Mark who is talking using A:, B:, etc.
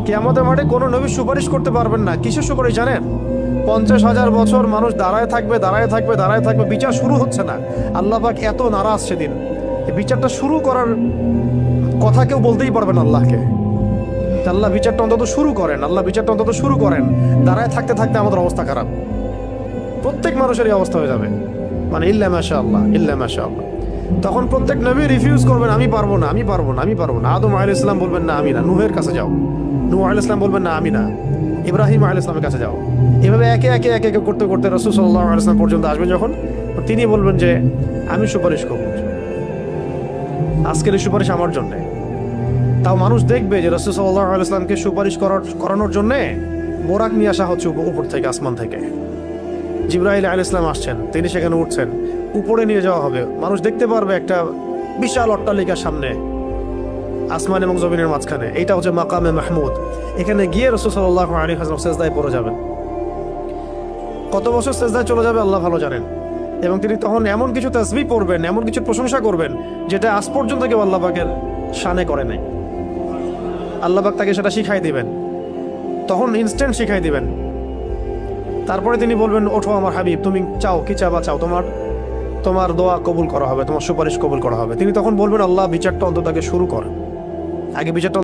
A: কিয়ামতের মাঠে কোনো নবী সুপারিশ করতে পারবেন না। কিসের সুপারিশ জানেন? 50,000 বছর মানুষ দাঁড়ায় থাকবে, বিচার শুরু হচ্ছে না। আল্লাহ পাক এত নারাজ সেদিন, বিচারটা শুরু করার কথা কেউ বলতেই পারবে না আল্লাহকে। আল্লাহ বিচারটা অন্তত শুরু করেন। দাঁড়ায় থাকতে থাকতে আমাদের অবস্থা খারাপ, প্রত্যেক মানুষেরই অবস্থা হয়ে যাবে, মানে ইল্লা মাশাআল্লাহ। তখন প্রত্যেক নবী রিফিউজ করবেন, আমি পারবো না। আদম আলাইহিস সালাম বলবেন না আমি না, নূহের কাছে যাও। নূহ আলাইহিস সালাম বলবেন না আমি না, ইব্রাহিম আলাইহিস সালামের কাছে যাও। এভাবে একে একে করতে করতে রাসূল সাল্লাল্লাহু আলাইহি ওয়াসাল্লাম পর্যন্ত আসবেন যখন, তিনি বলবেন যে আমি সুপারিশ করব, আজকের এই সুপারিশ আমার জন্য। তাও মানুষ দেখবে যে রাসূল সাল্লাল্লাহু আলাইহি ওয়াসাল্লামকে সুপারিশ করানোর জন্য বোরাক নিয়ে আসা হচ্ছে উপর থেকে, আসমান থেকে। জিবরাইল আলাইহিস সালাম আসছেন, তিনি সেখানে উঠছেন, উপরে নিয়ে যাওয়া হবে। মানুষ দেখতে পারবে একটা বিশাল অট্টালিকার সামনে, আসমান এবং জমিনের মাঝখানে। এইটা হচ্ছে মাকামে মাহমুদ। এখানে গিয়ে রাসূল সাল্লাল্লাহু আলাইহি ওয়াসাল্লাম সিজদায় পড়ে যাবেন। কত বছর সিজদায় চলে যাবে আল্লাহ ভালো জানেন। এবং তিনি তখন এমন কিছু তাসবিহ পড়বেন, এমন কিছু প্রশংসা করবেন, যেটা আজ পর্যন্ত কেউ আল্লাহ পাকের শানে করে নাই। আল্লাহ পাক তাকে সেটা শিখাই দিবেন, তখন ইনস্ট্যান্ট শিখাই দিবেন। তারপরে তিনি বলবেন, ওঠো আমার হাবিব, তুমি চাও কি চাবা চাও, তোমার দোয়া কবুল করা হবে, তোমার সুপারিশ কবুল করা হবে। তিনি তখন বলবেন, আল্লাহ বিচারটা অন্তত আগে শুরু করেন, আগে বিচারটা